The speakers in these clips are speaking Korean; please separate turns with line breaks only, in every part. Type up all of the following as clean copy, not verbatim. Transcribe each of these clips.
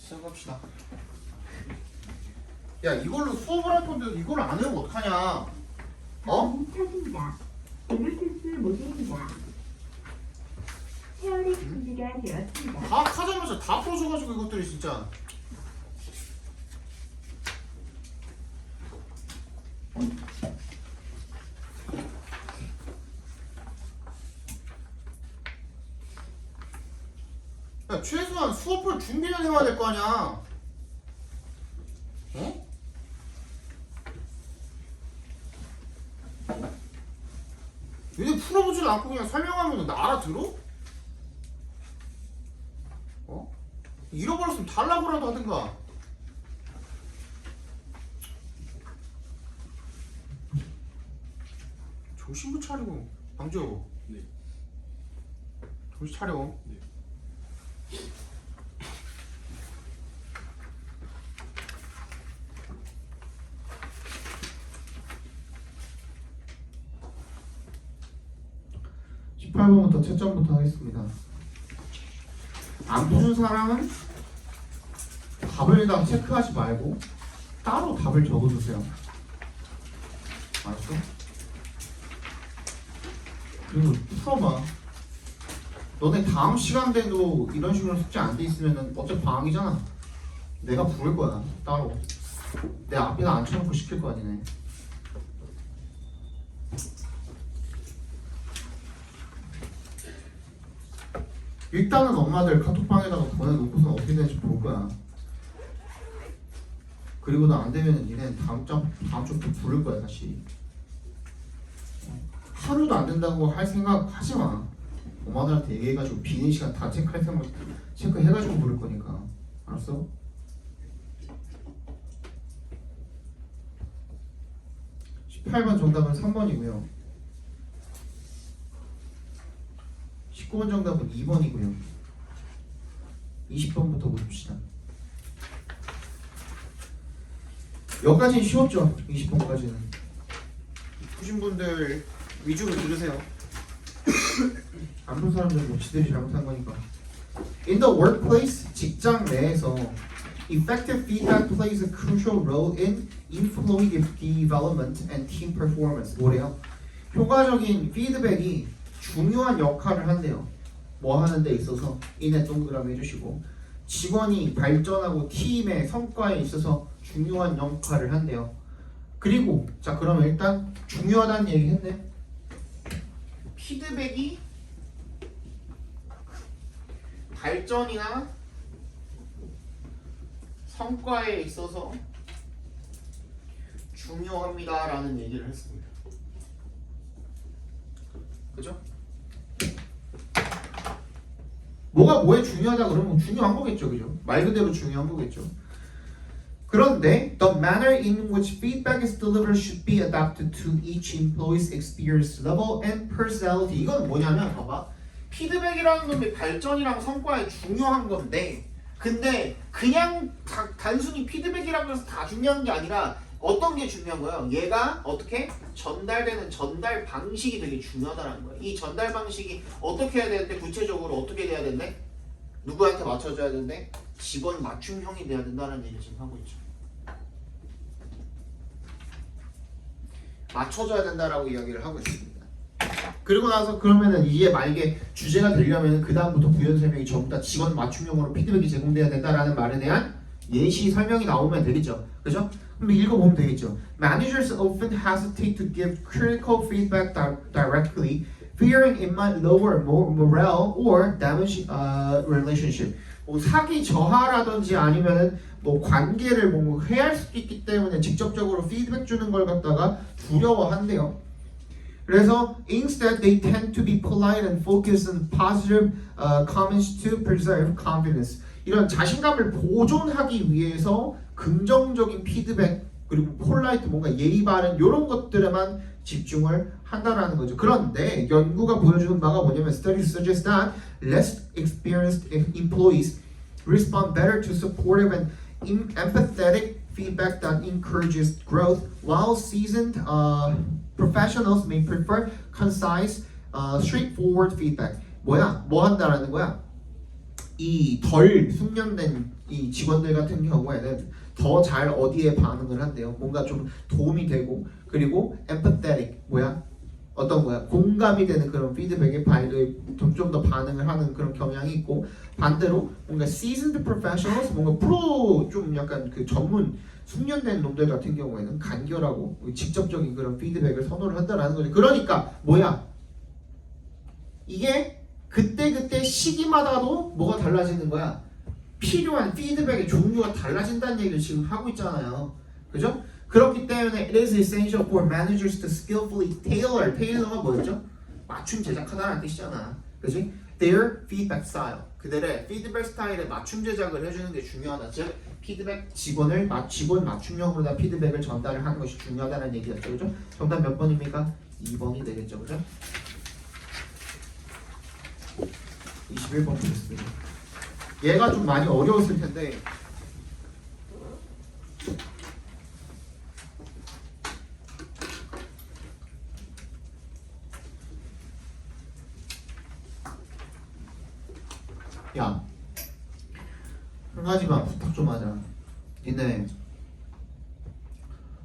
시작합시다. 야, 이걸로 수업을 할 건데 이걸 안 해면 어떡하냐? 어?
켜집니다. 블루투스 모드입니다. 페어링 준비가 되었습니다.
다 하자마자 다 풀어줘가지고 이것들이 진짜. 야, 최소한 수업을 준비는 해야 될 거 아니야. 어? 얘네 풀어보지도 않고 그냥 설명하면 나 알아들어? 어? 잃어버렸으면 달라고라도 하든가. 정신 차리고. 방조.
네.
정신 차려.
네.
18번부터 채점부터 하겠습니다. 안 푸는 사람은 답을 다 체크하지 말고 따로 답을 적어주세요. 알았어? 그리고 풀어봐. 너네 다음 시간대도 이런 식으로 숙제 안 돼 있으면 어차피 방학이잖아. 내가 부를 거야 따로. 내 앞에다 앉혀놓고 시킬 거야 니네. 일단은 엄마들 카톡방에다가 보내놓고서 어떻게 되는지 볼 거야. 그리고 나 안 되면 니네 다음 주부터 부를 거야 다시. 하루도 안 된다고 할 생각 하지 마. 엄마들한테 얘기해가지고 비는 시간 다 체크해가지고 부를 거니까. 알았어? (18번) 정답은 3번이고요 19번 정답은 2번이고요 20번부터 보십시다. 여기까지는 쉬웠죠? 20번까지는. 푸신 분들 위주로 들으세요. 안 본 사람들은 뭐 지들이 잘못한 거니까. In the workplace, 직장 내에서 effective feedback plays a crucial role in employee development and team performance. 뭐래요? 효과적인 피드백이 중요한 역할을 한대요. 뭐 하는 데 있어서 인에 동그라미 해주시고 직원이 발전하고 팀의 성과에 있어서 중요한 역할을 한대요. 그리고 자 그러면 일단 중요하다는 얘기 했네. 피드백이 발전이나 성과에 있어서 중요합니다라는 얘기를 했습니다. 그죠? 뭐가 뭐에 중요하다 그러면 중요한 거겠죠, 그죠? 말 그대로 중요한 거겠죠. 그런데 the manner in which feedback is delivered should be adapted to each employee's experience level and personality. 이건 뭐냐면 봐봐. 피드백이라는 건 발전이랑 성과에 중요한 건데 근데 그냥 단순히 피드백이라고 해서 다 중요한 게 아니라 어떤 게 중요한 거예요? 얘가 어떻게 전달되는 전달 방식이 되게 중요하다는 거예요. 이 전달 방식이 어떻게 해야 되는데 구체적으로 어떻게 돼야 되는데 누구한테 맞춰줘야 되는데 직원 맞춤형이 돼야 된다는 얘기를 지금 하고 있죠. 맞춰줘야 된다라고 이야기를 하고 있습니다. 그리고 나서 그러면은 이게 만약에 주제가 되려면 그 다음부터 부연 설명이 전부 다 직원 맞춤형으로 피드백이 제공돼야 된다라는 말에 대한 예시 설명이 나오면 되겠죠. 그죠? 그럼 읽어보면 되겠죠. Managers often hesitate to give critical feedback directly, fearing it might lower morale or damage relationship. 뭐 사기 저하라든지 아니면은 뭐 관계를 뭐 해할 수 있기 때문에 직접적으로 피드백 주는 걸 갖다가 두려워한대요. 그래서 instead they tend to be polite and focus on positive comments to preserve confidence. 이런 자신감을 보존하기 위해서 긍정적인 피드백 그리고 폴라이트 뭔가 예의 바른 이런 것들에만 집중을 한다라는 거죠. 그런데 연구가 보여주는 바가 뭐냐면 studies suggest that less experienced employees respond better to supportive and empathetic feedback that encourages growth, while seasoned professionals may prefer concise, straightforward feedback. 뭐야? 뭐 한다라는 거야? 이 덜 숙련된 이 직원들 같은 경우에는 더 잘 어디에 반응을 한대요. 뭔가 좀 도움이 되고 그리고 empathetic 어떤 거야 공감이 되는 그런 피드백에 좀 더 반응을 하는 그런 경향이 있고 반대로 뭔가 seasoned professionals 뭔가 프로 좀 약간 그 전문 숙련된 놈들 같은 경우에는 간결하고 직접적인 그런 피드백을 선호를 한다라는 거죠. 그러니까 이게 그때 시기마다도 뭐가 달라지는 거야? 필요한 피드백의 종류가 달라진다는 얘기를 지금 하고 있잖아요. 그죠? 그렇기 때문에 it is essential for managers to skillfully tailor가 뭐였죠? 맞춤 제작하다라는 뜻이잖아. 그지? Their feedback style. 그들의 피드백 스타일에 맞춤 제작을 해주는 게 중요하다. 즉 직원 맞춤형으로 다 피드백을 전달을 하는 것이 중요하다는 얘기였죠. 그죠? 정답 몇 번입니까? 2번이 되겠죠. 그죠? 21번 보겠습니다. 얘가 좀 많이 어려웠을 텐데 야, 한 가지만 부탁 좀 하자. 니네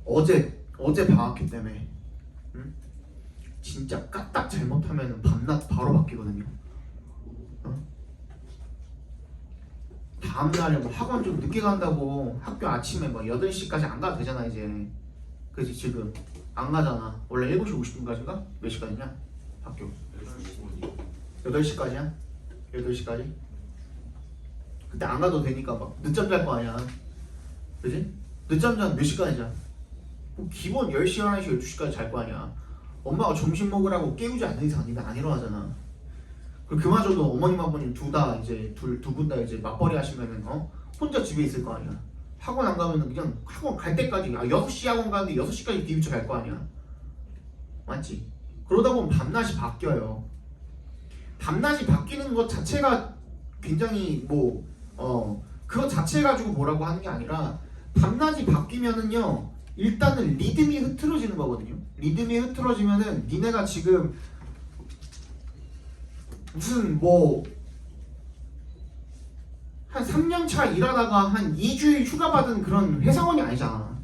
어제 방학기 때문에 응? 진짜 까딱 잘못하면 밤낮 바로 바뀌거든요. 다음날에 뭐 학원 좀 늦게 간다고 학교 아침에 뭐 8시까지 안 가도 되잖아 이제. 그치 지금 안 가잖아. 원래 7시 50분까지인가? 몇 시까지냐? 학교 8시까지야? 8시까지? 그때 안 가도 되니까 막 늦잠 잘 거 아니야. 그치? 늦잠 자면 몇 시까지 자? 뭐 기본 10시, 11시, 12시까지 잘 거 아니야. 엄마가 점심 먹으라고 깨우지 않는 이상 니는 안 일어나잖아. 그마저도 어머님 아버님 두 분 다 이제 맞벌이 하시면은 혼자 집에 있을 거 아니야. 학원 안 가면은 그냥 학원 갈 때까지 6시 학원 가는데 6시까지 비비쳐 갈 거 아니야. 맞지? 그러다 보면 밤낮이 바뀌어요. 밤낮이 바뀌는 것 자체가 굉장히 그것 자체 가지고 뭐라고 하는 게 아니라 밤낮이 바뀌면은요 일단은 리듬이 흐트러지는 거거든요. 리듬이 흐트러지면은 니네가 지금 무슨 한 3년차 일하다가 한 2주일 휴가 받은 그런 회사원이 아니잖아.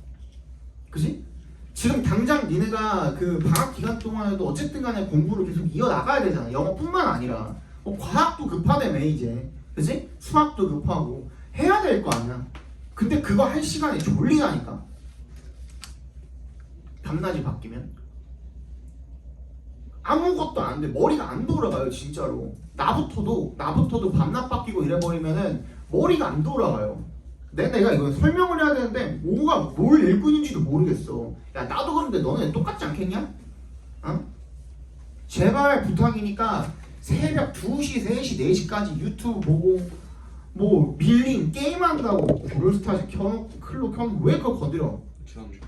그지? 지금 당장 니네가 그 방학 기간 동안에도 어쨌든 간에 공부를 계속 이어나가야 되잖아. 영어뿐만 아니라 과학도 급하다며 이제. 그지? 수학도 급하고 해야 될 거 아니야. 근데 그거 할 시간에 졸리다니까. 밤낮이 바뀌면 아무것도 안 돼. 머리가 안 돌아가요 진짜로. 나부터도 밤낮 바뀌고 이래버리면은 머리가 안 돌아가요. 내가 이거 설명을 해야 되는데 뭘 읽고 있는지도 모르겠어. 야 나도 그런데 너네 똑같지 않겠냐? 제발 부탁이니까 새벽 2시, 3시, 4시까지 유튜브 보고 밀린 게임한다고 브롤스타즈 켜놓고 클로 켜놓고 왜 그거 건드려?
지난주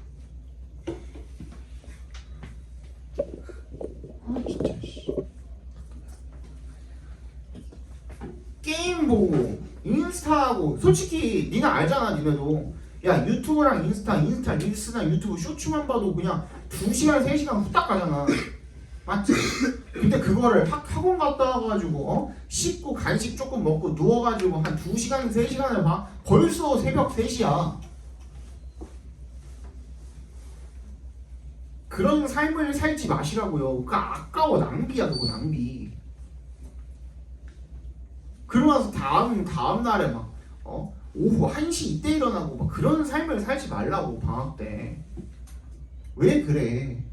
진짜 게임 보고 인스타 하고 솔직히 니네 알잖아. 니네도 야 유튜브랑 인스타 릴스나 유튜브 쇼츠만 봐도 그냥 2시간 3시간 후딱 가잖아. 맞지? 근데 그거를 학원 갔다 와가지고 씻고 간식 조금 먹고 누워가지고 한 2시간 3시간을 봐? 벌써 새벽 3시야. 그런 삶을 살지 마시라고요. 그거 아까워. 낭비야. 그거 낭비. 그러고 나서 다음 날에 막 오후 1시 이때 일어나고 막 그런 삶을 살지 말라고. 방학 때 왜 그래?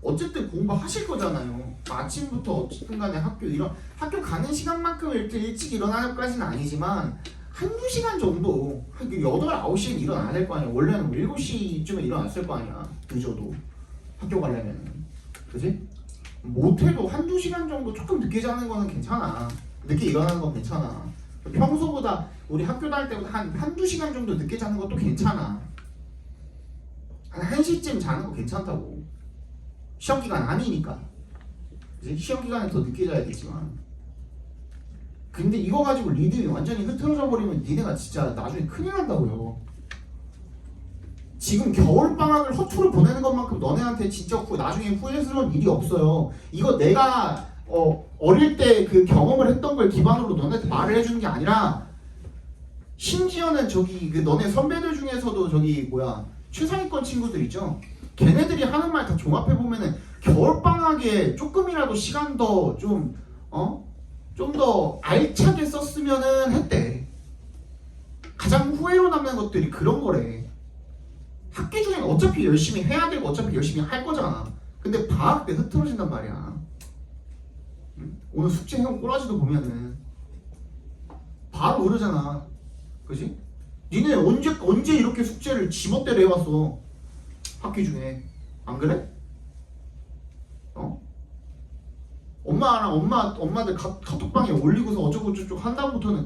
어쨌든 공부하실 거잖아요. 아침부터 어쨌든 간에 학교 가는 시간만큼 이렇게 일찍 일어나기까지는 아니지만 한두 시간 정도 한 8, 9시엔 일어나야 될 거 아니야. 원래는 7시쯤에 일어났을 거 아니야. 늦어도 학교 가려면. 그지? 못해도 한두 시간 정도 조금 늦게 자는 거는 괜찮아. 늦게 일어나는 건 괜찮아. 평소보다 우리 학교 다닐 때보다 한두 시간 정도 늦게 자는 것도 괜찮아. 한 1시쯤 자는 거 괜찮다고. 시험 기간 아니니까. 그치? 시험 기간에 더 늦게 자야겠지만. 근데 이거 가지고 리듬이 완전히 흐트러져 버리면 니네가 진짜 나중에 큰일 난다고요. 지금 겨울방학을 허투루 보내는 것만큼 너네한테 진짜 나중에 후회스러운 일이 없어요. 이거 내가 어릴 때 그 경험을 했던 걸 기반으로 너네한테 말을 해주는 게 아니라 심지어는 저기 그 너네 선배들 중에서도 저기 뭐야 최상위권 친구들 있죠. 걔네들이 하는 말 다 종합해 보면은 겨울 방학에 조금이라도 시간 더 좀 좀 더 알차게 썼으면은 했대. 가장 후회로 남는 것들이 그런 거래. 학기 중에는 어차피 열심히 해야 되고 어차피 열심히 할 거잖아. 근데 방학 때 흐트러진단 말이야. 오늘 숙제 해온 꼬라지도 보면은 바로 오르잖아. 그지? 니네 언제 이렇게 숙제를 지멋대로 해왔어? 학기 중에 안 그래? 엄마들 카톡방에 올리고서 어쩌고 저쩌고 한 다음부터는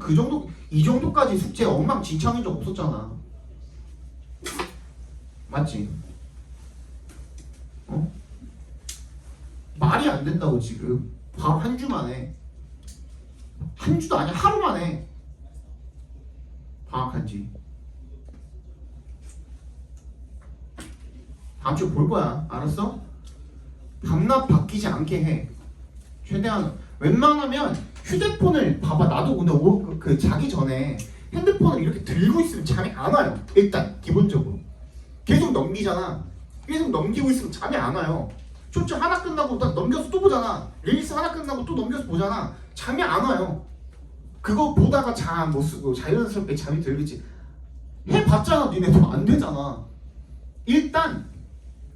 이 정도까지 숙제 엉망진창인 적 없었잖아. 맞지? 말이 안 된다고 지금 바로 한 주 만에 한 주도 아니야 하루 만에 방학한 지 다음 주에 볼 거야. 알았어? 밤낮 바뀌지 않게 해. 최대한 웬만하면 휴대폰을 봐봐. 나도 근데 그 자기 전에 핸드폰을 이렇게 들고 있으면 잠이 안 와요. 일단 기본적으로 계속 넘기잖아. 계속 넘기고 있으면 잠이 안 와요. 쇼츠 하나 끝나고 딱 넘겨서 또 보잖아. 릴스 하나 끝나고 또 넘겨서 보잖아. 잠이 안 와요. 그거 보다가 잠 못 쓰고 자연스럽게 잠이 들겠지. 해봤잖아. 니네도 안 되잖아. 일단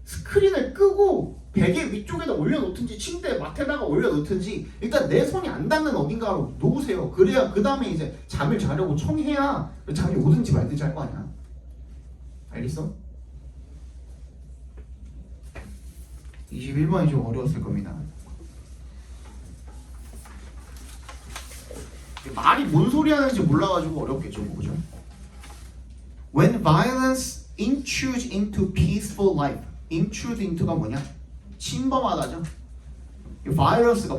스크린을 끄고 베개 위쪽에다 올려놓든지 침대 맡에다가 올려놓든지 일단 내 손이 안 닿는 어딘가로 놓으세요. 그래야 그 다음에 이제 잠을 자려고 청해야 잠이 오든지 말든지 할 거 아니야. 알겠어? 21번이 좀 어려웠을 겁니다. 말이 뭔 소리 하는지 몰라가지고 어렵겠죠, 뭐, 그죠? When violence intrudes into peaceful life. intrude into가 뭐냐? 침범하다죠. 바이러스가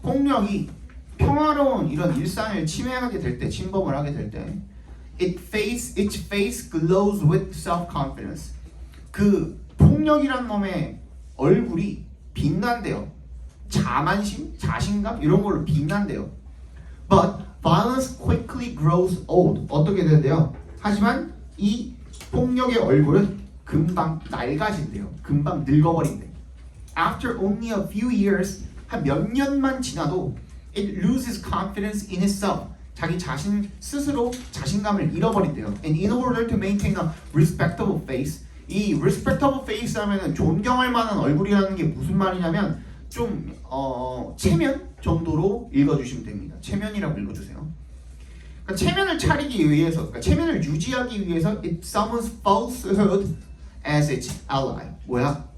폭력이 평화로운 이런 일상을 침해하게 될 때, 침범을 하게 될 때, its face glows with self-confidence. 그 폭력이란 놈의 얼굴이 빛난대요. 자만심, 자신감 이런 걸로 빛난대요. But violence quickly grows old. 어떻게 되는데요? 하지만 이 폭력의 얼굴은 금방 낡아진대요. 금방 늙어버린대. After only a few years, 한 몇 년만 지나도 it loses confidence in itself. 자기 자신 스스로 자신감을 잃어버린대요. And in order to maintain a respectable face, 이 respectable face 하면은 존경할 만한 얼굴이라는 게 무슨 말이냐면 좀 체면 정도로 읽어주시면 됩니다. 체면이라고 읽어주세요. 그러니까 체면을 차리기 위해서, 그러니까 체면을 유지하기 위해서 it summons falsehood as its ally. 뭐야?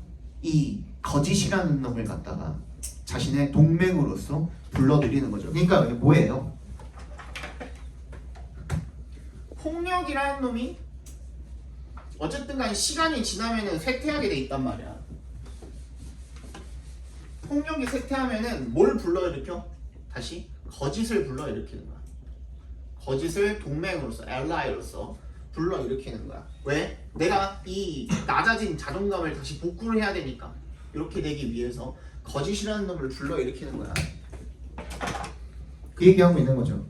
이 거짓이라는 놈을 갖다가 자신의 동맹으로서 불러들이는 거죠. 그러니까 이게 뭐예요? 폭력이라는 놈이 어쨌든 간에 시간이 지나면은 쇠퇴하게 돼 있단 말이야. 폭력이 쇠퇴하면은 뭘 불러일으켜? 다시 거짓을 불러일으키는 거야. 거짓을 동맹으로서, ally로서 불러일으키는 거야. 왜? 내가 이 낮아진 자존감을 다시 복구를 해야 되니까. 이렇게 되기 위해서 거짓이라는 놈을 불러일으키는 거야. 그 얘기하고 있는 거죠.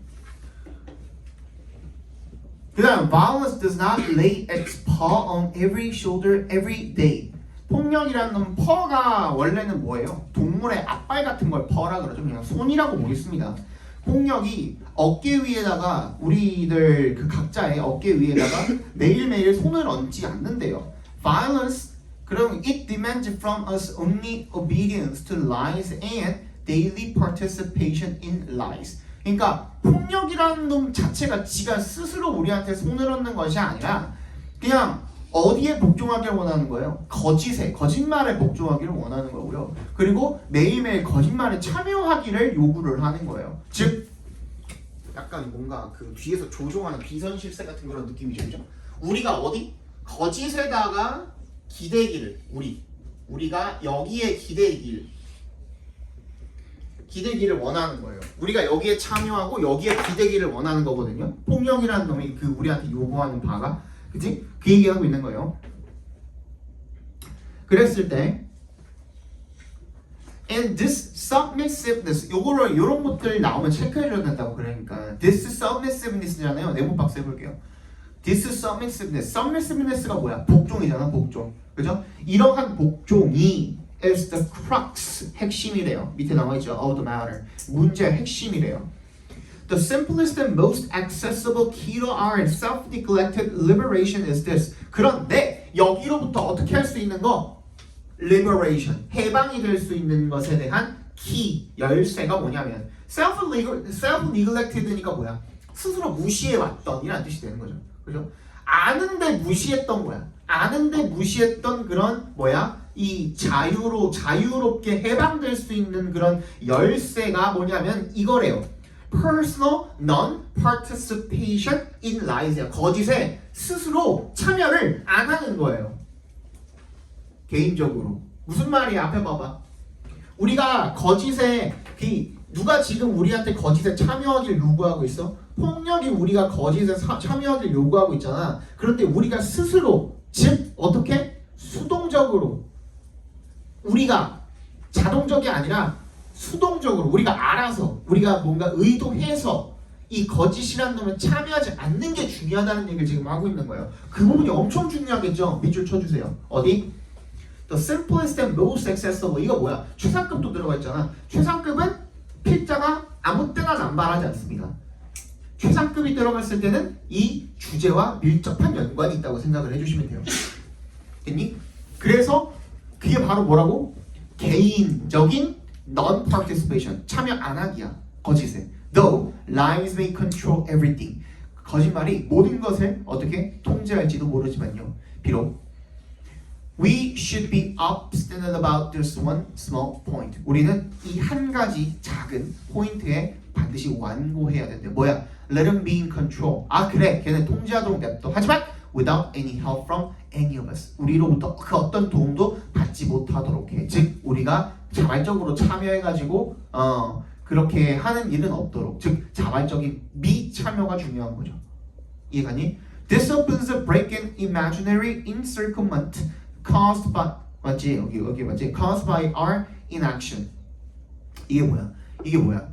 그 다음 violence does not lay its paw on every shoulder every day. 폭력이라는 놈 퍼가 원래는 뭐예요? 동물의 앞발 같은 걸 퍼라 그러죠. 그냥 손이라고 보겠습니다. 폭력이 어깨 위에다가 우리들 그 각자의 어깨 위에다가 매일매일 손을 얹지 않는데요. Violence 그럼 it demands from us only obedience to lies and daily participation in lies. 그러니까 폭력이라는 놈 자체가 지가 스스로 우리한테 손을 얹는 것이 아니라 그냥 어디에 복종하기를 원하는 거예요? 거짓말에 복종하기를 원하는 거고요. 그리고 매일매일 거짓말에 참여하기를 요구를 하는 거예요. 즉 약간 뭔가 그 뒤에서 조종하는 비선실세 같은 그런 느낌이죠. 그죠? 우리가 어디? 거짓에다가 기대기를 우리가 여기에 기대기를 원하는 거예요. 우리가 여기에 참여하고 여기에 기대기를 원하는 거거든요. 폭력이라는 놈이 그 우리한테 요구하는 바가, 그치? 그 얘기하고 있는 거예요. 그랬을 때 And this submissiveness, 요거를 요런 것들 나오면 체크해줘야 된다고. 그러니까 this submissiveness잖아요. 네모 박스 해볼게요. This submissiveness가 뭐야? 복종이잖아, 복종. 그죠? 이러한 복종이 is the crux, 핵심이래요. 밑에 나와있죠. of the matter. 문제의 핵심이래요. The simplest and most accessible key to our self-neglected liberation is this. 그런데 여기로부터 어떻게 할 수 있는 거? liberation, 해방이 될 수 있는 것에 대한 키, 열쇠가 뭐냐면 self-neglected니까 뭐야? 스스로 무시해왔던 이라는 뜻이 되는 거죠. 그죠? 아는데 무시했던 거야. 아는데 무시했던 그런 뭐야? 이 자유롭게 해방될 수 있는 그런 열쇠가 뭐냐면 이거래요. Personal non-participation in lies. 거짓에 스스로 참여를 안 하는 거예요. 개인적으로. 무슨 말이야? 앞에 봐봐. 우리가 거짓에 누가 지금 우리한테 거짓에 참여하길 요구하고 있어? 폭력이 우리가 거짓에 참여하길 요구하고 있잖아. 그런데 우리가 스스로, 즉 어떻게? 수동적으로, 우리가 자동적이 아니라 수동적으로 우리가 알아서, 우리가 뭔가 의도해서 이 거짓이라는 놈에 참여하지 않는 게 중요하다는 얘기를 지금 하고 있는 거예요. 그 부분이 엄청 중요하겠죠? 밑줄 쳐주세요. 어디? The simplest and most accessible. 이거 뭐야? 최상급도 들어가 있잖아. 최상급은 필자가 아무 때나 남발하지 않습니다. 최상급이 들어갔을 때는 이 주제와 밀접한 연관이 있다고 생각을 해주시면 돼요. 됐니? 그래서 그게 바로 뭐라고? 개인적인 non-participation, 참여 안 하기야. 거짓에. Though lies may control everything. 거짓말이 모든 것을 어떻게 통제할지도 모르지만요. 비록 We should be obstinate about this one small point. 우리는 이 한 가지 작은 포인트에 반드시 완고해야 된대. 뭐야? Let him be in control. 아 그래, 걔는 통제하도록 냅둬. 하지만 without any help from any of us. 우리로부터 그 어떤 도움도 받지 못하도록 해. 즉 우리가 자발적으로 참여해가지고 그렇게 하는 일은 없도록. 즉 자발적인 미참여가 중요한 거죠. 이해가니? This opens a break in imaginary encirclement caused by 맞지? 여기 맞지? Caused by our inaction. 이게 뭐야?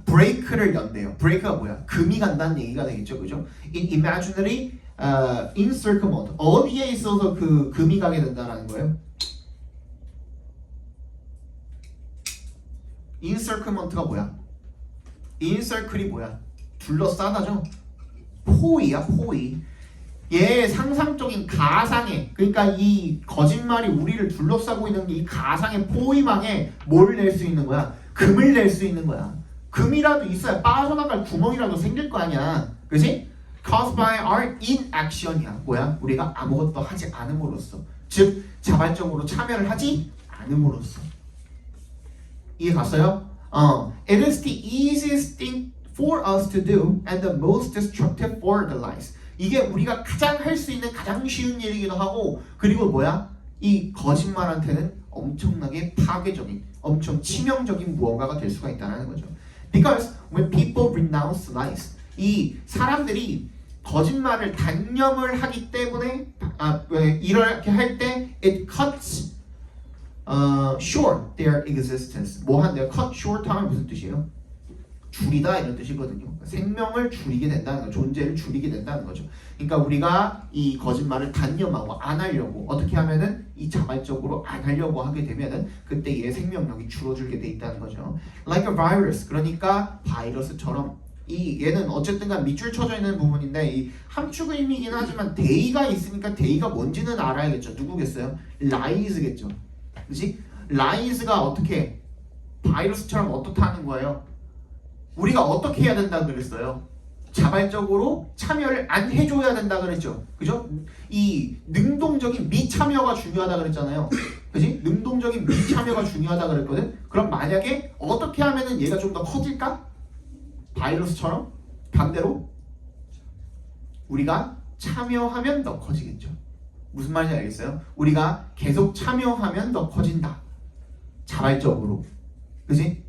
브레이크를 연대요. 브레이크가 뭐야? 금이 간다는 얘기가 되겠죠, 그죠? In imaginary encirclement. 어디에 있어서 그 금이 가게 된다는 거예요? encirclement가 뭐야? encircle이 뭐야? 둘러싸다죠? 포위야, 포위. 얘 상상적인 가상의, 그러니까 이 거짓말이 우리를 둘러싸고 있는 게 이 가상의 포위망에 뭘 낼 수 있는 거야? 금을 낼 수 있는 거야. 금이라도 있어야 빠져나갈 구멍이라도 생길 거 아니야. 그치? Caused by our inaction이야. 뭐야? 우리가 아무것도 하지 않음으로써. 즉 자발적으로 참여를 하지 않음으로써. 이해 갔어요? It is the easiest thing for us to do and the most destructive for the lies. 이게 우리가 가장 할 수 있는 가장 쉬운 일이기도 하고, 그리고 뭐야? 이 거짓말한테는 엄청나게 파괴적인, 엄청 치명적인 무언가가 될 수가 있다는 거죠. Because when people renounce lies, 이 사람들이 거짓말을 단념을 하기 때문에 이렇게 할 때 it cuts short their existence. 뭐 한대요? cut short 하면 무슨 뜻이에요? 줄이다 이런 뜻이거든요. 생명을 줄이게 된다는 거죠. 존재를 줄이게 된다는 거죠. 그러니까 우리가 이 거짓말을 단념하고 안 하려고 어떻게 하면은 이 자발적으로 안 하려고 하게 되면은 그때 얘의 생명력이 줄어들게 돼 있다는 거죠. Like a virus. 그러니까 바이러스처럼 이 얘는 어쨌든간 밑줄 쳐져 있는 부분인데 이 함축 의미이긴 하지만 대의가 있으니까 대의가 뭔지는 알아야겠죠. 누구겠어요? lies겠죠. 그렇지? lies가 어떻게 바이러스처럼 어떻다는 거예요? 우리가 어떻게 해야 된다 그랬어요? 자발적으로 참여를 안 해줘야 된다 그랬죠. 그죠? 이 능동적인 미참여가 중요하다 그랬잖아요. 그지? 능동적인 미참여가 중요하다 그랬거든. 그럼 만약에 어떻게 하면은 얘가 좀 더 커질까? 바이러스처럼? 반대로 우리가 참여하면 더 커지겠죠. 무슨 말인지 알겠어요? 우리가 계속 참여하면 더 커진다. 자발적으로. 그지?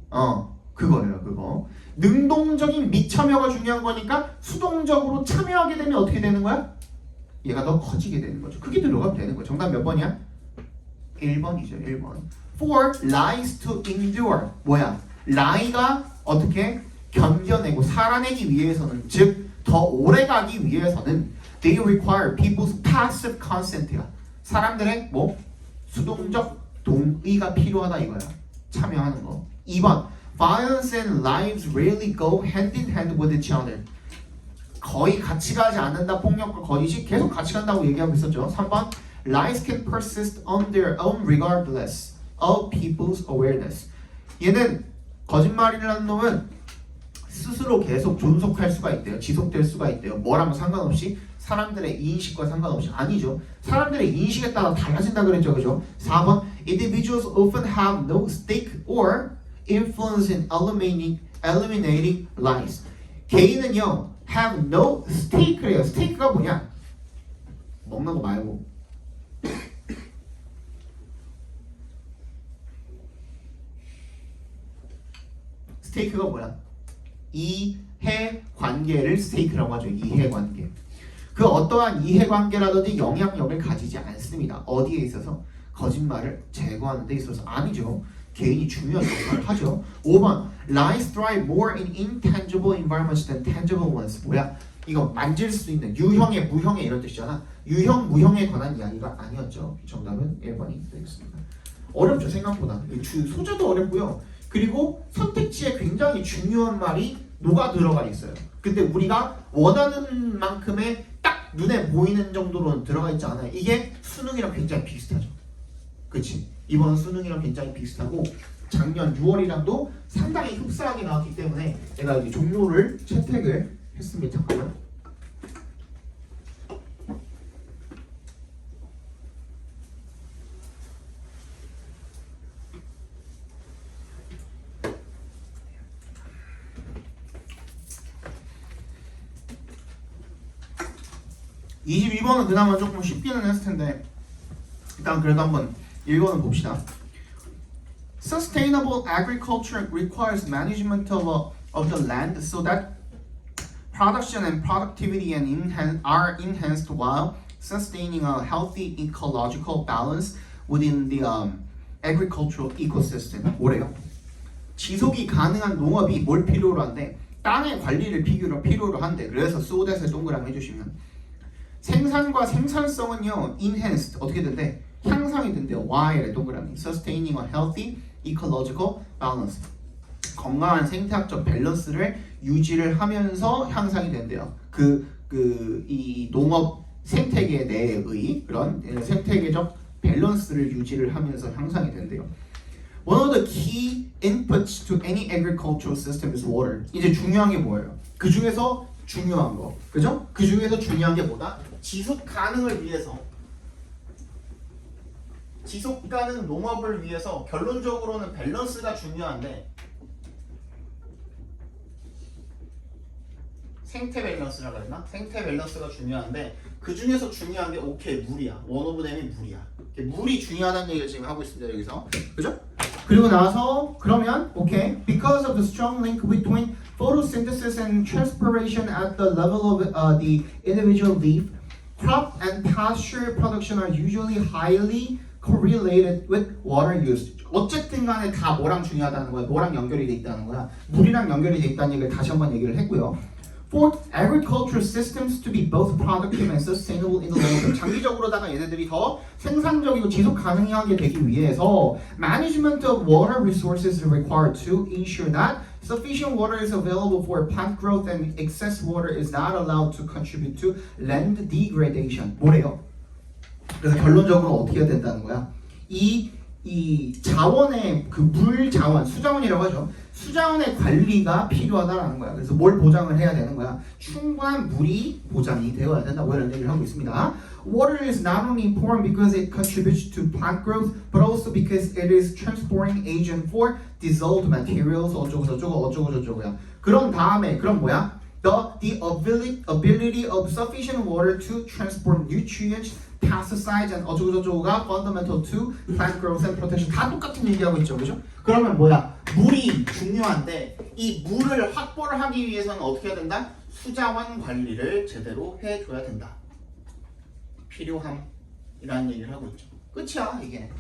그거예요, 그거. 능동적인 미참여가 중요한 거니까 수동적으로 참여하게 되면 어떻게 되는 거야? 얘가 더 커지게 되는 거죠. 그게 들어가면 되는 거죠. 정답 몇 번이야? 1번이죠, 1번. for lies to endure. 뭐야? lie가 어떻게 견뎌내고 살아내기 위해서는, 즉 더 오래 가기 위해서는 they require people's passive consent야. 사람들의 뭐 수동적 동의가 필요하다 이거야. 참여하는 거. 2번 violence and lives rarely go hand in hand with each other. 거의 같이 가지 않는다. 폭력과 거짓이 계속 같이 간다고 얘기하고 있었죠. 3번 lies can persist on their own regardless of people's awareness. 얘는 거짓말이라는 놈은 스스로 계속 존속할 수가 있대요. 지속될 수가 있대요. 뭐랑 상관없이, 사람들의 인식과 상관없이. 아니죠. 사람들의 인식에 따라 달라진다 그랬죠. 그죠? 4번 individuals often have no stake or influence in eliminating lies. 개인은요 have no stake래요. stake가 뭐냐? 먹는 거 말고 스테이크가 뭐야? 이해관계를 스테이크라고 하죠. 이해관계. 그 어떠한 이해관계라든지 영향력을 가지지 않습니다. 어디에 있어서? 거짓말을 제거하는 데 있어서. 아니죠. 개인이 중요한 역할을 하죠. 5번 lies thrive more in intangible environments than tangible ones. 뭐야? 이거 만질 수 있는 유형의, 무형의 이런 뜻이잖아. 유형, 무형에 관한 이야기가 아니었죠. 정답은 1번이 되겠습니다. 어렵죠. 생각보다. 소재도 어렵고요. 그리고 선택지에 굉장히 중요한 말이 녹아 들어가 있어요. 근데 우리가 원하는 만큼의 딱 눈에 보이는 정도로는 들어가 있지 않아요. 이게 수능이랑 굉장히 비슷하죠. 그치? 이번 수능이랑 굉장히 비슷하고 작년 6월이랑도 상당히 흡사하게 나왔기 때문에 내가 여기 종료를 채택을 했습니다. 잠깐만. (22번은) 그나마 조금 쉽기는 했을 텐데 일단 그래도 한번 읽어는 봅시다. Sustainable agriculture requires management of the land so that production and productivity are enhanced while sustaining a healthy ecological balance within the agricultural ecosystem. 뭐래요? 지속이 가능한 농업이 뭘 필요로 한데 땅의 관리를 필요로 한대. 그래서 so that을 동그라미 해주시면 생산과 생산성은요 enhanced 어떻게 된대? 향상이 된대요. Y를 동그라미. Sustaining a healthy ecological balance. 건강한 생태학적 밸런스를 유지를 하면서 향상이 된대요. 이 농업 생태계 내의 그런 생태계적 밸런스를 유지를 하면서 향상이 된대요. One of the key inputs to any agricultural system is water. 이제 중요한 게 뭐예요? 그 중에서 중요한 거, 그죠? 그 중에서 중요한 게 뭐다? 지속 가능을 위해서, 지속 가능 농업을 위해서 결론적으로는 밸런스가 중요한데 생태 밸런스라고 했나? 생태 밸런스가 중요한데 그 중에서 중요한 게 오케이 물이야. 원 오브 댐이 물이야. 물이 중요하다는 얘기를 지금 하고 있습니다. 여기서, 그죠? 그리고 나서 그러면 오케이 because of the strong link between photosynthesis and transpiration at the level of the individual leaf, crop and pasture production are usually highly correlated with water use. 어쨌든 간에 다 뭐랑 중요하다는 거야. 뭐랑 연결이 돼 있다는 거야. 물이랑 연결이 돼 있다는 얘기를 다시 한번 얘기를 했고요. For agricultural systems to be both productive and sustainable in the long term. 장기적으로다가 얘네들이 더 생산적이고 지속 가능하게 되기 위해서 management of water resources is required to ensure that sufficient water is available for plant growth and excess water is not allowed to contribute to land degradation. 뭐래요? 그래서 결론적으로 어떻게 해야 된다는 거야? 이 자원의 그 물 자원, 수자원이라고 하죠. 수자원의 관리가 필요하다라는 거야. 그래서 뭘 보장을 해야 되는 거야? 충분한 물이 보장이 되어야 된다고 이런 얘기를 하고 있습니다. Water is not only important because it contributes to plant growth, but also because it is transporting agent for dissolved materials. 어쩌고 저쩌고야. 그런 다음에 그럼 뭐야? The ability of sufficient water to transport nutrients, pesticides, and 어쩌고저쩌고가 fundamental to plant growth and protection. 다 똑같은 얘기하고 있죠, 그죠? 그러면 뭐야? 물이 중요한데 이 물을 확보를 하기 위해서는 어떻게 해야 된다? 수자원 관리를 제대로 해줘야 된다. 필요함이라는 얘기를 하고 있죠. 끝이야 이게.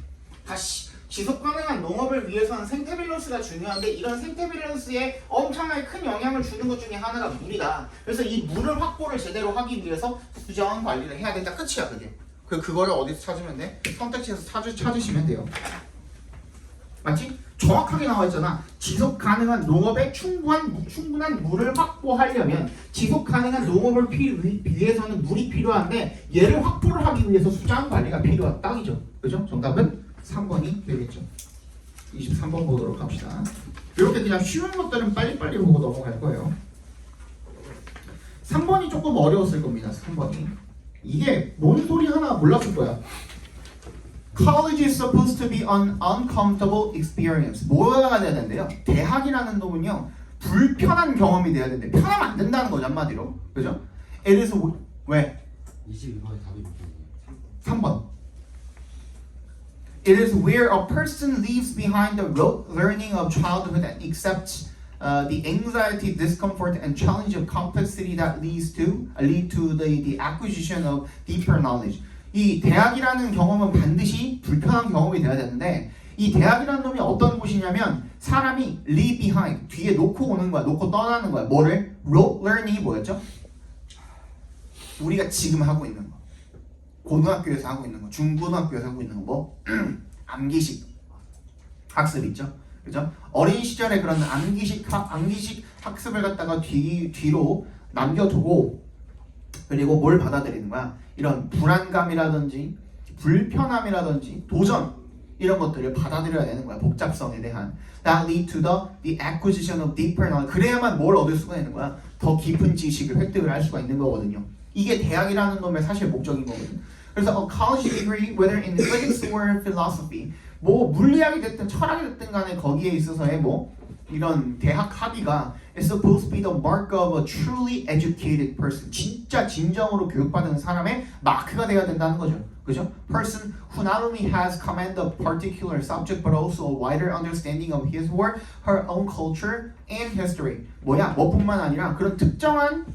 지속 가능한 농업을 위해서는 생태 밸런스가 중요한데 이런 생태 밸런스에 엄청나게 큰 영향을 주는 것 중에 하나가 물이다. 그래서 이 물을 확보를 제대로 하기 위해서 수정 관리를 해야 된다. 끝이야 그게. 그거를 어디서 찾으면 돼? 선택지에서 찾으시면 돼요. 맞지? 정확하게 나와 있잖아. 지속 가능한 농업에 충분한 물을 확보하려면 지속 가능한 농업을 위해서는 물이 필요한데 얘를 확보를 하기 위해서 수장 관리가 필요하다. 딱이죠. 그죠? 정답은 3번이 되겠죠. 23번 보도록 합시다. 이렇게 그냥 쉬운 것들은 빨리빨리 보고 넘어갈 거예요. 3번이 조금 어려웠을 겁니다. 3번이. 이게 뭔 소리 하나 몰랐을 거야. College is supposed to be an uncomfortable experience. 뭐가 돼야 된대요? 대학이라는 놈은요 불편한 경험이 돼야 된대. 편하면 안 된다는 거죠 한마디로. 그죠? It is 왜?
22번에 답이 몇 번이에요?
3번. It is where a person leaves behind the rote learning of childhood and accepts the anxiety, discomfort, and challenge of complexity that lead to the acquisition of deeper knowledge. 이 대학이라는 경험은 반드시 불편한 경험이 돼야 되는데 이 대학이라는 놈이 어떤 곳이냐면 사람이 leave behind 뒤에 놓고 오는 거야. 놓고 떠나는 거야. 뭐를? rote learning이 뭐였죠? 우리가 지금 하고 있는 거. 고등학교에서 하고 있는 거, 중고등학교에서 하고 있는 거, 뭐 암기식 학습 있죠, 그죠? 어린 시절에 그런 암기식 학습을 갖다가 뒤로 남겨두고 그리고 뭘 받아들이는 거야? 이런 불안감이라든지 불편함이라든지 도전 이런 것들을 받아들여야 되는 거야. 복잡성에 대한 that lead to the acquisition of deeper knowledge. 그래야만 뭘 얻을 수가 있는 거야? 더 깊은 지식을 획득을 할 수가 있는 거거든요. 이게 대학이라는 놈의 사실 목적인 거거든. 그래서 a college degree, whether in physics or philosophy, 뭐 물리학이 됐든 철학이 됐든 간에 거기에 있어서의 뭐 이런 대학 학위가 is supposed to be the mark of a truly educated person. 진짜 진정으로 교육받은 사람의 마크가 돼야 된다는 거죠. 그죠? Person who not only has command of particular subject but also a wider understanding of his or her own culture and history. 뭐뿐만 아니라 그런 특정한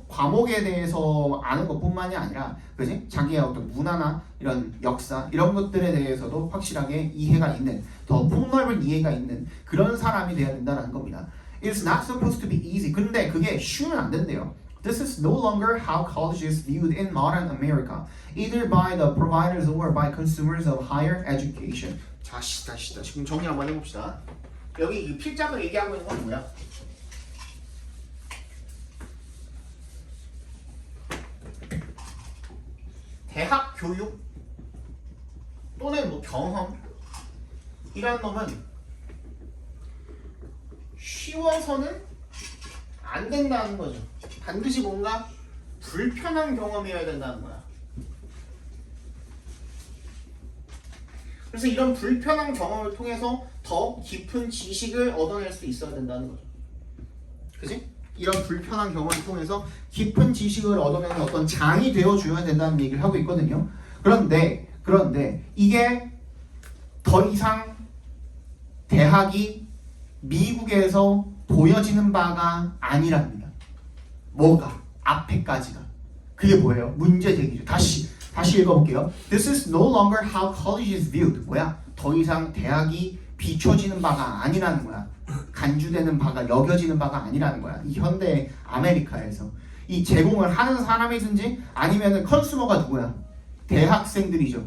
과목에 대해서 아는 것뿐만이 아니라, 그지? 자기의 어떤 문화나 이런 역사 이런 것들에 대해서도 확실하게 이해가 있는, 더 폭넓은 이해가 있는 그런 사람이 돼야 된다는 겁니다. It's not supposed to be easy. 근데 그게 쉬우면 안 된대요. This is no longer how college is viewed in modern America, either by the providers or by consumers of higher education. 다시 지금 정리 한번 해봅시다. 여기 이 필장을 얘기하고 있는 건 뭐야? 대학 교육 또는 뭐 경험 이라는 놈은 쉬워서는 안 된다는 거죠. 반드시 뭔가 불편한 경험이어야 된다는 거야. 그래서 이런 불편한 경험을 통해서 더 깊은 지식을 얻어낼 수 있어야 된다는 거죠. 그치? 이런 불편한 경험을 통해서 깊은 지식을 얻어내는 어떤 장이 되어줘야 된다는 얘기를 하고 있거든요. 그런데 이게 더 이상 대학이 미국에서 보여지는 바가 아니랍니다. 뭐가? 앞에까지가. 그게 뭐예요? 문제 제기죠. 다시 읽어볼게요. This is no longer how college is viewed. 더 이상 대학이 비춰지는 바가 아니라는 거야. 간주되는 바가, 여겨지는 바가 아니라는 거야. 이 현대 아메리카에서 이 제공을 하는 사람이든지 아니면은 컨슈머가 누구야? 대학생들이죠.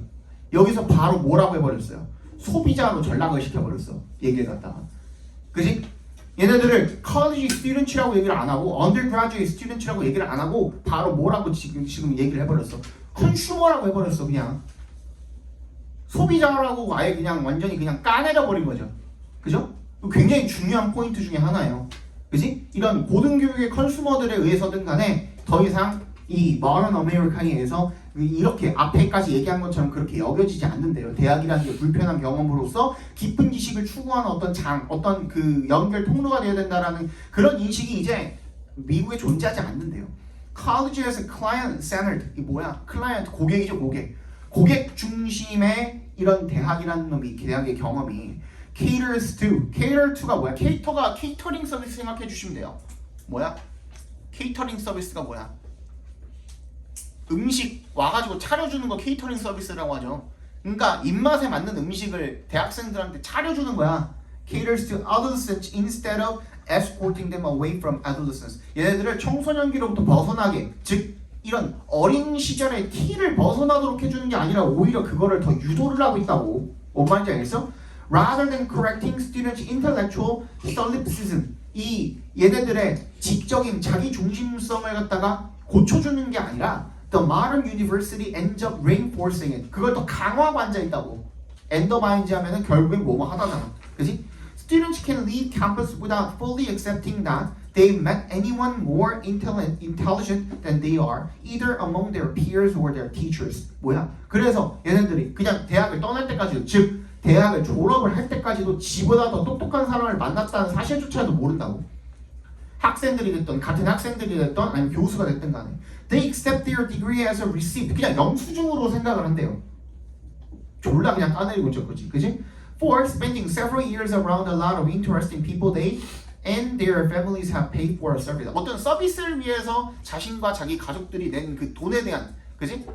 여기서 바로 뭐라고 해버렸어요? 소비자로 전락을 시켜버렸어. 얘기를 갖다가. 그지? 얘네들을 college student라고 얘기를 안 하고 undergraduate student라고 얘기를 안 하고 바로 뭐라고 지금 얘기를 해버렸어. 컨슈머라고 해버렸어. 그냥 소비자라고 아예 그냥 완전히 그냥 까내려 버린 거죠. 그죠? 굉장히 중요한 포인트 중에 하나예요. 그지? 이런 고등교육의 컨슈머들에 의해서든 간에 더 이상 이 modern American에서 이렇게 앞에까지 얘기한 것처럼 그렇게 여겨지지 않는데요. 대학이라는 게 불편한 경험으로서 깊은 지식을 추구하는 어떤 그 연결 통로가 되어야 된다라는 그런 인식이 이제 미국에 존재하지 않는데요. College에서 client-centered, 이 뭐야? 클라이언트, 고객이죠, 고객. 고객 중심의 이런 대학이라는 놈이, 대학의 경험이 caters to가 뭐야? 케이터링 서비스 생각해 주시면 돼요. 뭐야? 케이터링 서비스가 뭐야? 음식 와가지고 차려주는 거 케이터링 서비스라고 하죠. 그러니까 입맛에 맞는 음식을 대학생들한테 차려주는 거야. Caters to adolescents instead of escorting them away from adolescence. 얘네들을 청소년기로부터 벗어나게, 즉 이런 어린 시절의 티를 벗어나도록 해주는 게 아니라 오히려 그거를 더 유도를 하고 있다고. 뭔 말인지 알겠어? Rather than correcting students' intellectual solipsism. 이 얘네들의 지적인 자기 중심성을 갖다가 고쳐주는 게 아니라 the modern university ends up reinforcing it. 그걸 더 강화하고 앉아 있다고. 엔더마인즈 하면은 결국엔 뭐뭐 하다잖아. 그지? Students can leave campus without fully accepting that they've met anyone more intelligent than they are, either among their peers or their teachers. 뭐야? 그래서 얘네들이 그냥 대학을 떠날 때까지도, 즉 대학을 졸업을 할 때까지도 지보다 더 똑똑한 사람을 만났다는 사실조차도 모른다고. 학생들이 됐던, 같은 학생들이 됐던, 아니면 교수가 됐든 간에 they accept their degree as a receipt. 그냥 영수증으로 생각을 한대요. 졸라 그냥 까내리고 있죠, 그지? For spending several years around a lot of interesting people they and their families have paid for a service. 어떤 서비스를 위해서 자신과 자기 가족들이 낸 그 돈에 대한, 그지?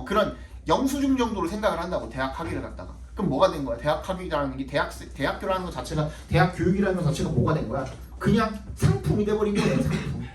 그런 영수증 정도로 생각을 한다고. 대학 학위를 갖다가. 그럼 뭐가 된 거야? 대학 학위라는 게 대학교라는 것 자체가, 대학 교육이라는 것 자체가 뭐가 된 거야? 그냥 상품이 돼버린 거예요. 상품.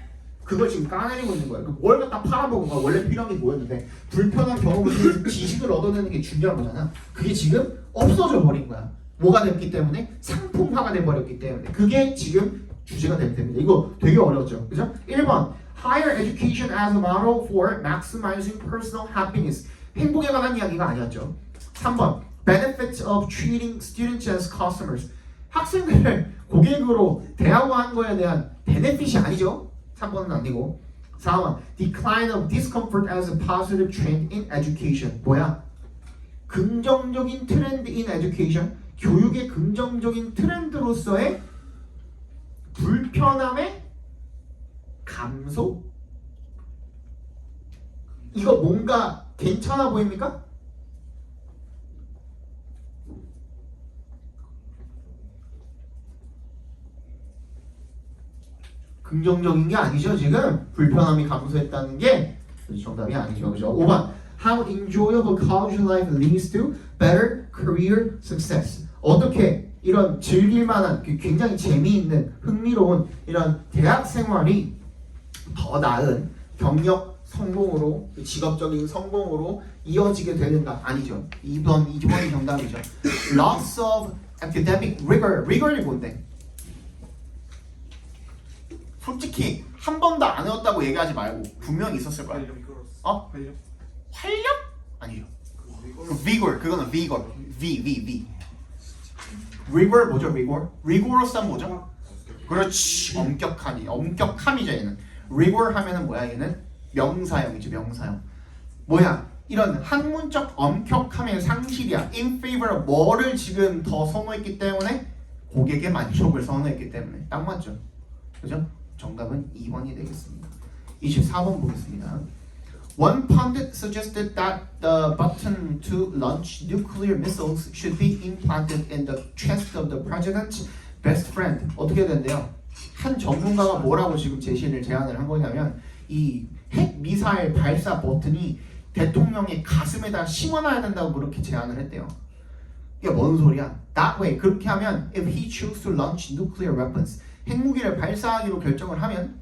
그걸 지금 까내리고 있는 거야. 뭘 갖다 팔아먹은 거야. 원래 필요한 게 뭐였는데 불편한 경험을 통해서 지식을 얻어내는 게 중요한 거잖아. 그게 지금 없어져 버린 거야. 뭐가 됐기 때문에? 상품화가 돼버렸기 때문에. 그게 지금 주제가 되기 때문에. 이거 되게 어려웠죠. 그죠? 1번 Higher education as a model for maximizing personal happiness. 행복에 관한 이야기가 아니었죠. 3번 Benefits of treating students as customers. 학생들을 고객으로 대하고한 거에 대한 베네핏이 아니죠. 3번은 아니고. 4번 Decline of discomfort as a positive trend in education. 뭐야? 긍정적인 트렌드 in education. 교육의 긍정적인 트렌드로서의 불편함의 감소? 이거 뭔가 괜찮아 보입니까? 긍정적인 게 아니죠. 지금 불편함이 감소했다는 게 정답이 아니죠. 그죠? 5번 How enjoyable college life leads to better career success. 어떻게 이런 즐길만한 굉장히 재미있는 흥미로운 이런 대학 생활이 더 나은 경력 성공으로, 직업적인 성공으로 이어지게 되는가? 아니죠. 2번이 정답이죠. Loss of academic rigor. rigor이 뭔데? 솔직히 한 번도 안 해왔다고 얘기하지 말고 분명히 있었을 거야. 활력? 아니죠. vigor. 그거는 vigor. V. rigor 뭐죠? rigorous한 뭐죠? 그렇지. 엄격함이죠 얘는. rigor 하면은 뭐야 얘는? 명사형이죠. 명사형. 뭐야? 이런 학문적 엄격함의 상실이야. in favor of 뭐를 지금 더 선호했기 때문에? 고객의 만족을 선호했기 때문에. 딱 맞죠? 그죠? 정답은 2번이 되겠습니다. 24번 보겠습니다. One pundit suggested that the button to launch nuclear missiles should be implanted in the chest of the president's best friend. 어떻게 된대요? 한 전문가가 뭐라고 지금 제안을 한 거냐면 이 핵 미사일 발사 버튼이 대통령의 가슴에다 심어놔야 된다고 그렇게 제안을 했대요. 이게 뭔 소리야? That way, 그렇게 하면 if he choose to launch nuclear weapons, 핵무기를 발사하기로 결정을 하면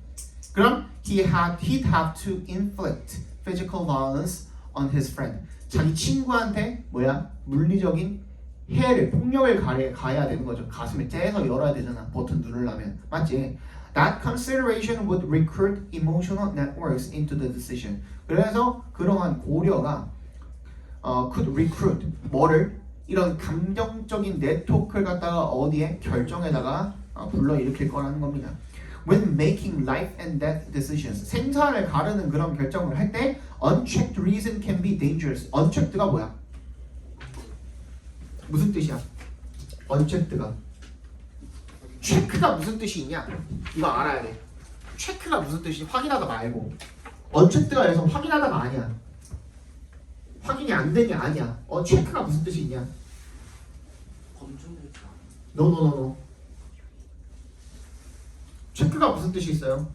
그럼 he'd have to inflict physical violence on his friend. 자기 친구한테 뭐야? 물리적인 해를, 폭력을 가해야 되는 거죠. 가슴에 째서 열어야 되잖아. 버튼 누르려면. 맞지? That consideration would recruit emotional networks into the decision. 그래서 그러한 고려가 could recruit 뭐를? 이런 감정적인 네트워크를 갖다가 어디에? 결정에다가 불러일으킬 거라는 겁니다. When making life and death decisions, 생사를 가르는 그런 결정을 할 때 unchecked reason can be dangerous. unchecked가 뭐야? 무슨 뜻이야? unchecked가 체크가 무슨 뜻이 있냐? 이거 알아야 돼. 체크가 무슨 뜻이지? 확인하다 말고. unchecked가 그래서 확인하다가 아니야. 확인이 안 되냐? 아니야. 체크가 무슨 뜻이 있냐?
검증되지 않아.
No. 체크가 무슨 뜻이 있어요?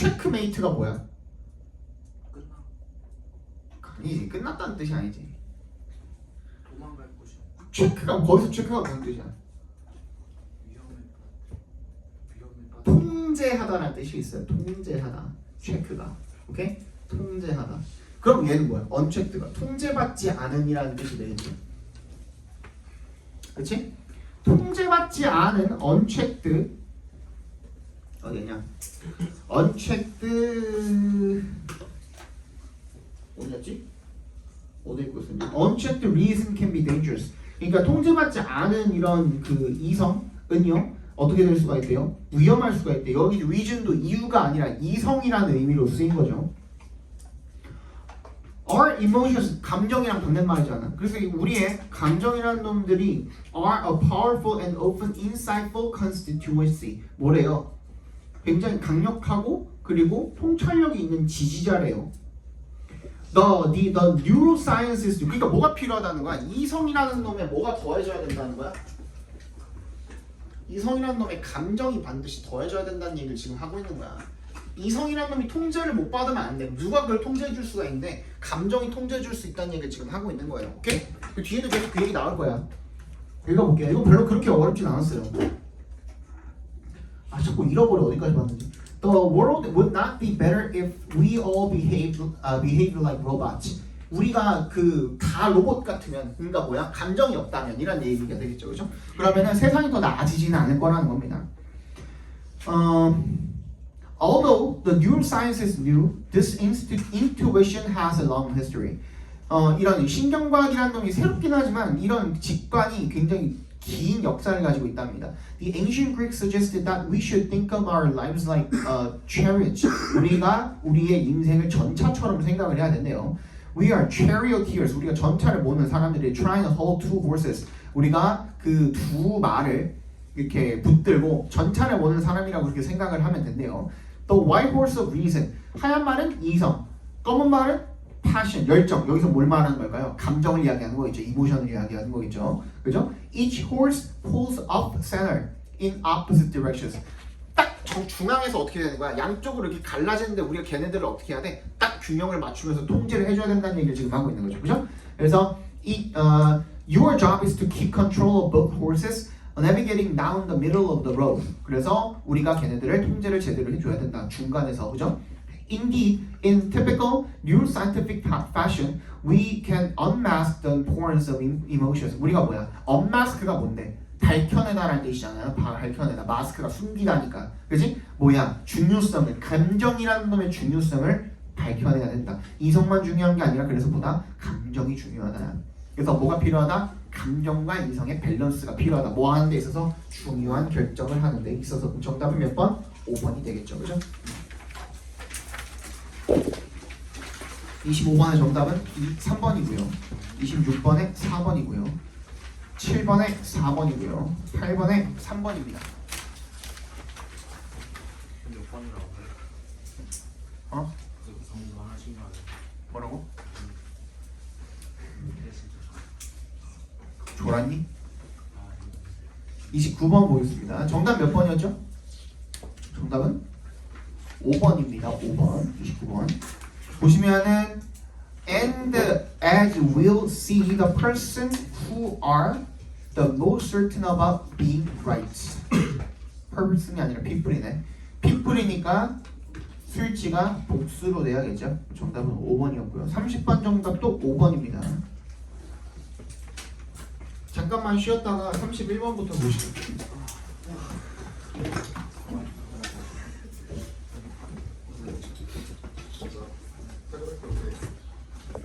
체크메이트가 뭐야?
끝나.
아니지. 끝났다는 뜻이 아니지.
도망갈 곳이
체크가 거기서 체크가 무슨 뜻이야?
위험에
통제하다라는 뜻이 있어요. 통제하다. 체크가. 오케이? 통제하다. 그럼 얘는 뭐야? 언체크가 통제받지 않은이라는 뜻이 되겠지. 그렇지? 통제받지 않은 언체크드 어디냐? 언체크드 어디였지? 어디 있고 있었냐? Unchecked reason can be dangerous. 그러니까 통제받지 않은 이런 그 이성은요 어떻게 될 수가 있대요? 위험할 수가 있대요. 여기 reason도 이유가 아니라 이성이라는 의미로 쓰인 거죠. Our emotions 감정이랑 반대말이잖아. 그래서 우리의 감정이라는 놈들이 are a powerful and often insightful constituency. 뭐래요? 굉장히 강력하고 그리고 통찰력이 있는 지지자래요. The neurosciences 그러니까 뭐가 필요하다는 거야? 이성이라는 놈에 뭐가 더해져야 된다는 거야? 이성이라는 놈의 감정이 반드시 더해져야 된다는 얘기를 지금 하고 있는 거야. 이성이라는 놈이 통제를 못 받으면 안 돼. 누가 그걸 통제해 줄 수가 있는데 감정이 통제해 줄 수 있다는 얘기를 지금 하고 있는 거예요. 오케이? 그 뒤에도 계속 그 얘기 나올 거야. 읽어볼게요. 이거 별로 그렇게 어렵진 않았어요. 아 자꾸 잃어버려. 어디까지 봤는지. The world would not be better if we all behave like robots. 우리가 그 다 로봇 같으면 그러니까 뭐야? 감정이 없다면 이런 얘기가 되겠죠. 그렇죠? 그러면은 세상이 더 나아지지는 않을 거라는 겁니다. Although the neurosciences knew this intuition has a long history. 이런 신경과학이라는 놈이 새롭긴 하지만 이런 직관이 굉장히 긴 역사를 가지고 있답니다. The ancient Greeks suggested that we should think of our lives like chariots. 우리가 우리의 인생을 전차처럼 생각을 해야 된대요. We are charioteers. 우리가 전차를 모는 사람들이 trying to hold two horses. 우리가 그 두 말을 이렇게 붙들고 전차를 모는 사람이라고 그렇게 생각을 하면 된대요. The white horse of reason. 하얀 말은 이성, 검은 말은 passion, 열정. 여기서 뭘 말하는 걸까요? 감정을 이야기하는 거겠죠. 이모션을 이야기하는 거겠죠. 그죠? Each horse pulls off center in opposite directions. 딱 중앙에서 어떻게 되는 거야? 양쪽으로 이렇게 갈라지는데 우리가 걔네들을 어떻게 해야 돼? 딱 균형을 맞추면서 통제를 해줘야 된다는 얘기를 지금 하고 있는 거죠. 그죠? 그래서 your job is to keep control of both horses navigating down the middle of the road. 그래서 우리가 걔네들을 통제를 제대로 해줘야 된다. 중간에서. 그죠? Indeed, in typical neuroscientific fashion, we can unmask the importance of emotions. 우리가 뭐야? unmask가 뭔데? 밝혀내다라는 뜻이잖아요. 밝혀내다. 마스크가 숨기다니까. 그지? 뭐야? 중요성을, 감정이라는 놈의 중요성을 밝혀내야 된다. 이성만 중요한 게 아니라 그래서 보다 감정이 중요하다. 그래서 뭐가 필요하다? 감정과 이성의 밸런스가 필요하다. 뭐 하는 데 있어서 중요한 결정을 하는 데 있어서 정답은 몇 번? 5번이 되겠죠. 그죠? 25번의 정답은 3번이고요. 26번에 4번이고요. 7번에 4번이고요. 8번에 3번입니다.
몇 번이라고 해?
어?
그래서 정도 하나씩 말해.
뭐라고?
됐을 때.
졸았니?
아,
29번 보겠습니다. 정답 몇 번이었죠? 정답은 5번입니다. 5번. 29번. 보시면은 and as we'll see the person who are the most certain about being right. person이 아니라 people이네. people이니까 수일치가 복수로 돼야겠죠. 정답은 5번이었고요. 30번 정답도 5번입니다. 잠깐만 쉬었다가 31번부터 보시죠.